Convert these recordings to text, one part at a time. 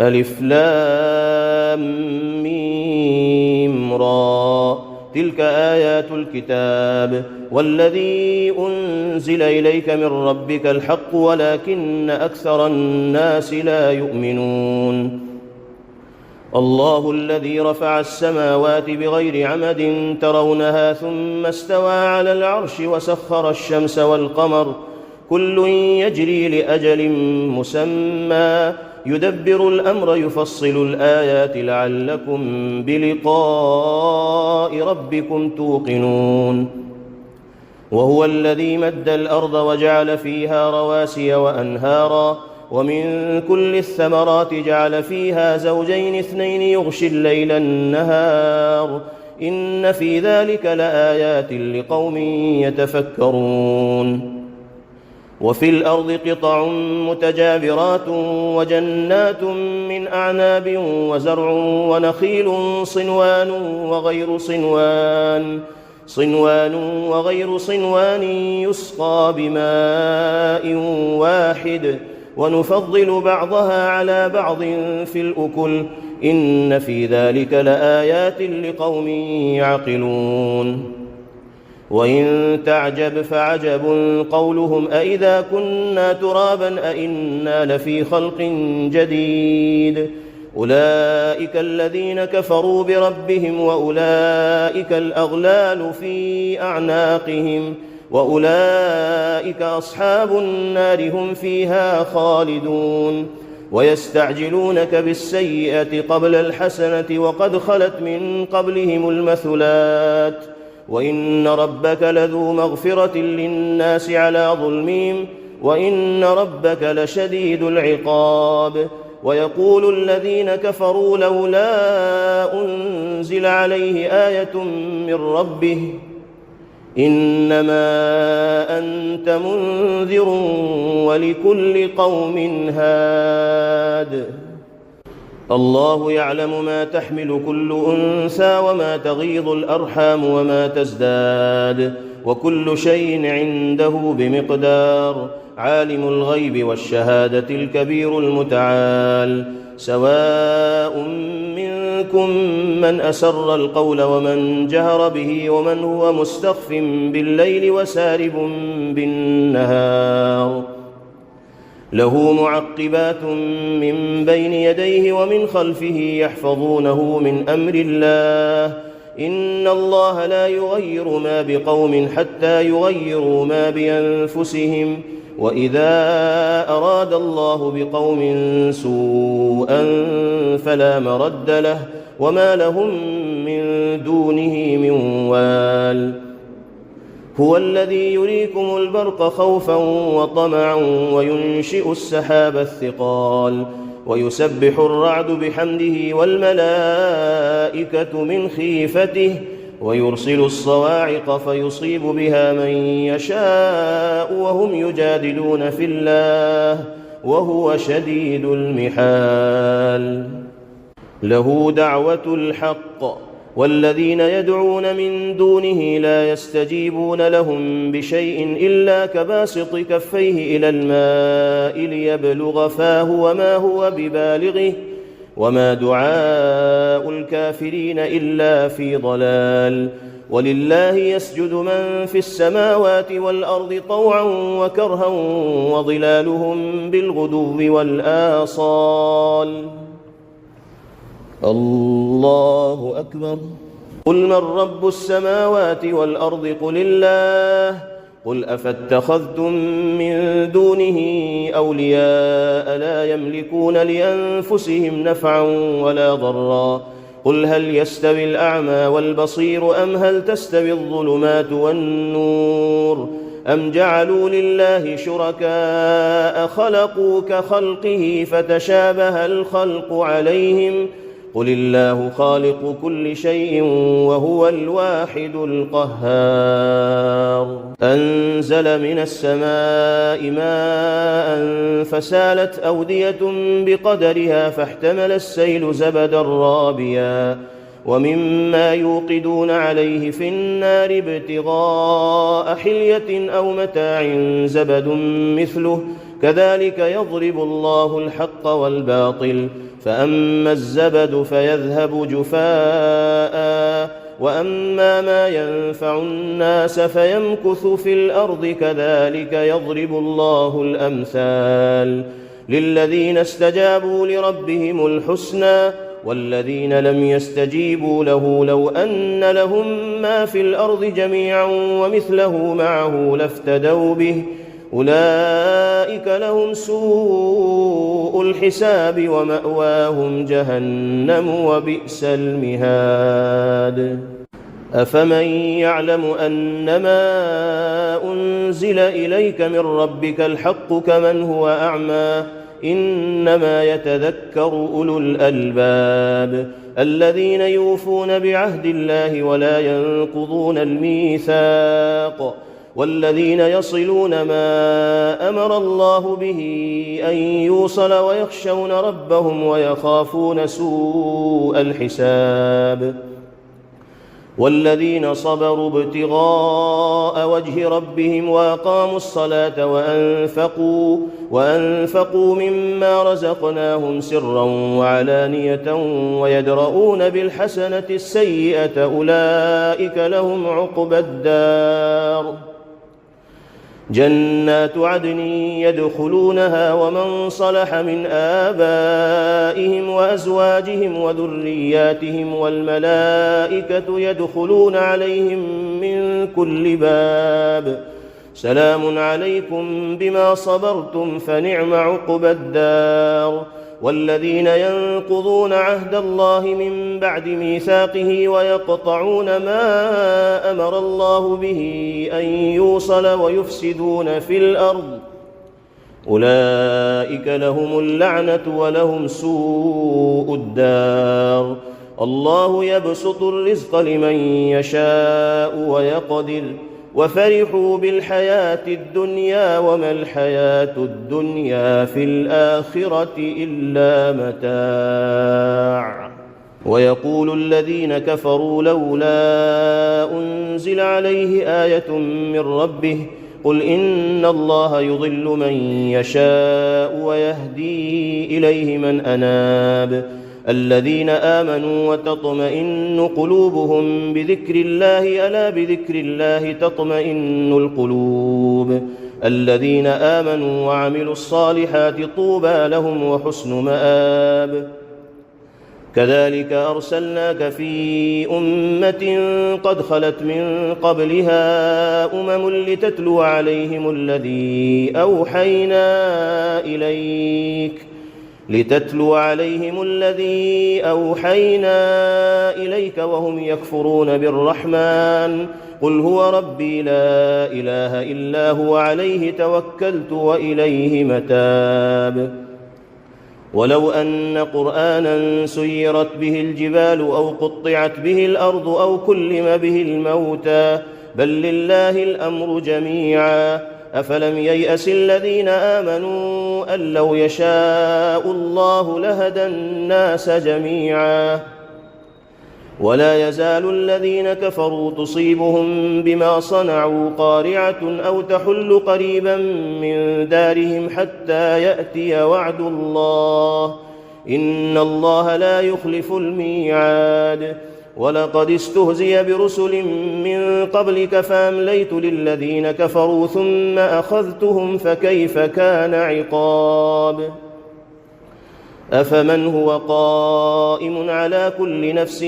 ألف لام ميم را، تلك آيات الكتاب والذي أنزل إليك من ربك الحق ولكن أكثر الناس لا يؤمنون. الله الذي رفع السماوات بغير عمد ترونها ثم استوى على العرش وسخر الشمس والقمر كل يجري لأجل مسمى يدبر الأمر يفصل الآيات لعلكم بلقاء ربكم توقنون. وهو الذي مد الأرض وجعل فيها رواسي وأنهارا ومن كل الثمرات جعل فيها زوجين اثنين يغشي الليل النهار إن في ذلك لآيات لقوم يتفكرون. وفي الأرض قطع متجاورات وجنات من أعناب وزرع ونخيل صنوان وغير صنوان يسقى بماء واحد ونفضل بعضها على بعض في الأكل إن في ذلك لآيات لقوم يعقلون. وإن تعجب فعجب قولهم أإذا كنا ترابا أإنا لفي خلق جديد أولئك الذين كفروا بربهم وأولئك الأغلال في أعناقهم وأولئك أصحاب النار هم فيها خالدون. ويستعجلونك بالسيئة قبل الحسنة وقد خلت من قبلهم المثلات وإن ربك لذو مغفرة للناس على ظلمهم وإن ربك لشديد العقاب. ويقول الذين كفروا لولا أنزل عليه آية من ربه إنما أنت منذر ولكل قوم هاد. الله يعلم ما تحمل كل أنثى وما تغيض الأرحام وما تزداد وكل شيء عنده بمقدار. عالم الغيب والشهادة الكبير المتعال. سواء منكم من أسر القول ومن جهر به ومن هو مستخف بالليل وسارب بالنهار له معقبات من بين يديه ومن خلفه يحفظونه من أمر الله إن الله لا يغير ما بقوم حتى يغيروا ما بأنفسهم وإذا أراد الله بقوم سوءا فلا مرد له وما لهم من دونه من وال. هو الذي يريكم البرق خوفا وطمعا وينشئ السحاب الثقال ويسبح الرعد بحمده والملائكة من خيفته ويرسل الصواعق فيصيب بها من يشاء وهم يجادلون في الله وهو شديد المحال. له دعوة الحق والذين يدعون من دونه لا يستجيبون لهم بشيء إلا كباسط كفيه إلى الماء ليبلغ فاه وما هو ببالغه وما دعاء الكافرين إلا في ضلال. ولله يسجد من في السماوات والأرض طوعا وكرها وظلالهم بالغدو والآصال. الله أكبر. قل من رب السماوات والأرض قل الله. قل أفاتخذتم من دونه أولياء لا يملكون لأنفسهم نفعا ولا ضرا. قل هل يستوي الأعمى والبصير أم هل تستوي الظلمات والنور أم جعلوا لله شركاء خلقوا كخلقه فتشابه الخلق عليهم قل الله خالق كل شيء وهو الواحد القهار. أنزل من السماء ماء فسالت أودية بقدرها فاحتمل السيل زبدا رابيا ومما يوقدون عليه في النار ابتغاء حلية أو متاع زبد مثله كذلك يضرب الله الحق والباطل فأما الزبد فيذهب جفاء وأما ما ينفع الناس فيمكث في الأرض كذلك يضرب الله الأمثال للذين استجابوا لربهم الحسنى والذين لم يستجيبوا له لو أن لهم ما في الأرض جميعا ومثله معه لافتدوا به أولئك لهم سوء الحساب ومأواهم جهنم وبئس المهاد. أفمن يعلم أنما أنزل إليك من ربك الحق كمن هو أعمى إنما يتذكر أولو الألباب الذين يوفون بعهد الله ولا ينقضون الميثاق والذين يصلون ما أمر الله به أن يوصل ويخشون ربهم ويخافون سوء الحساب والذين صبروا ابتغاء وجه ربهم وأقاموا الصلاة وأنفقوا مما رزقناهم سرا وعلانية ويدرؤون بالحسنة السيئة أولئك لهم عقبى الدار جنات عدن يدخلونها ومن صلح من آبائهم وأزواجهم وذرياتهم والملائكة يدخلون عليهم من كل باب سلام عليكم بما صبرتم فنعم عقبى الدار والذين ينقضون عهد الله من بعد ميثاقه ويقطعون ما أمر الله به أن يوصل ويفسدون في الأرض أولئك لهم اللعنة ولهم سوء الدار الله يبسط الرزق لمن يشاء ويقدر وفرحوا بالحياة الدنيا وما الحياة الدنيا في الآخرة إلا متاع ويقول الذين كفروا لولا أنزل عليه آية من ربه قل إن الله يضل من يشاء ويهدي إليه من أناب الذين آمنوا وتطمئن قلوبهم بذكر الله ألا بذكر الله تطمئن القلوب الذين آمنوا وعملوا الصالحات طوبى لهم وحسن مآب كذلك أرسلناك في أمة قد خلت من قبلها لتتلو عليهم الذي أوحينا إليك وهم يكفرون بالرحمن قل هو ربي لا إله إلا هو عليه توكلت وإليه متاب ولو أن قرآنا سيرت به الجبال أو قطعت به الأرض أو كلم به الموتى بل لله الأمر جميعا أفلم ييأس الذين آمنوا أن لو يشاء الله لهدى الناس جميعا ولا يزال الذين كفروا تصيبهم بما صنعوا قارعة أو تحل قريبا من دارهم حتى يأتي وعد الله إن الله لا يخلف الميعاد ولقد استهزئ برسل من قبلك فأمليت للذين كفروا ثم أخذتهم فكيف كان عقاب أفمن هو قائم على كل نفس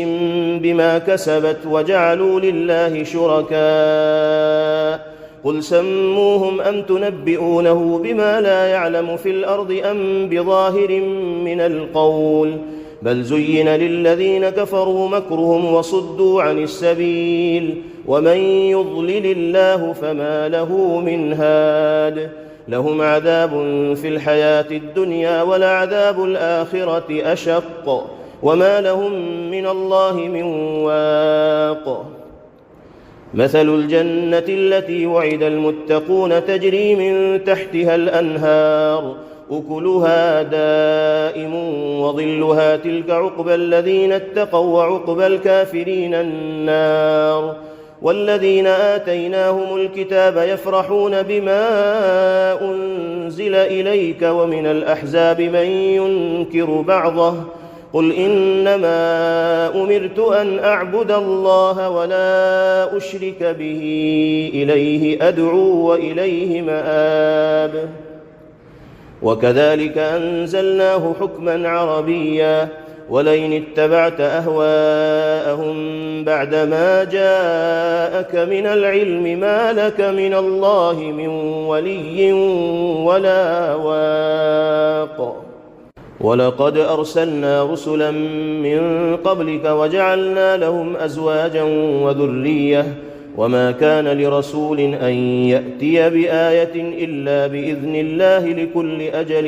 بما كسبت وجعلوا لله شركاء قل سموهم أم تنبئونه بما لا يعلم في الأرض أم بظاهر من القول بل زين للذين كفروا مكرهم وصدوا عن السبيل ومن يضلل الله فما له من هاد لهم عذاب في الحياة الدنيا ولعذاب الآخرة أشق وما لهم من الله من واق مثل الجنة التي وعد المتقون تجري من تحتها الأنهار أكلها دائم وظلها تلك عقبى الذين اتقوا وعقبى الكافرين النار والذين آتيناهم الكتاب يفرحون بما أنزل إليك ومن الأحزاب من ينكر بعضه قل إنما أمرت أن أعبد الله ولا أشرك به إليه أدعو وإليه مآب وكذلك أنزلناه حكما عربيا ولئن اتبعت أهواءهم بعدما جاءك من العلم ما لك من الله من ولي ولا واق ولقد أرسلنا رسلا من قبلك وجعلنا لهم أزواجا وذرية وما كان لرسول أن يأتي بآية إلا بإذن الله لكل أجل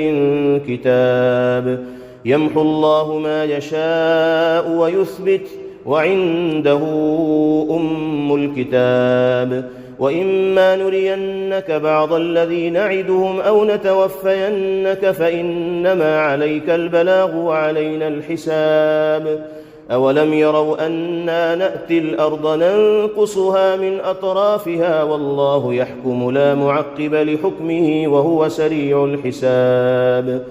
كتاب يمحو الله ما يشاء ويثبت وعنده أم الكتاب وإما نرينك بعض الذي نعدهم أو نتوفينك فإنما عليك البلاغ وعلينا الحساب أولم يروا أنا نأتي الأرض ننقصها من أطرافها والله يحكم لا معقب لحكمه وهو سريع الحساب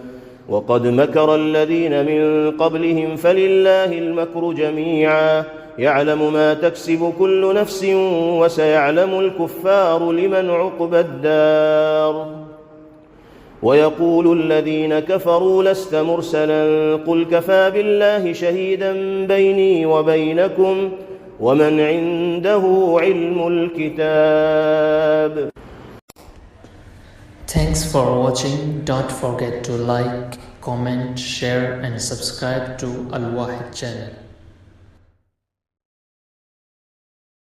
وقد مكر الذين من قبلهم فلله المكر جميعا يعلم ما تكسب كل نفس وسيعلم الكفار لمن عقبى الدار ويقول الذين كفروا لست مرسلا قل كفى بالله شهيدا بيني وبينكم ومن عنده علم الكتاب. Thanks for watching. Don't forget to like, comment, share and subscribe to Al Wahid channel.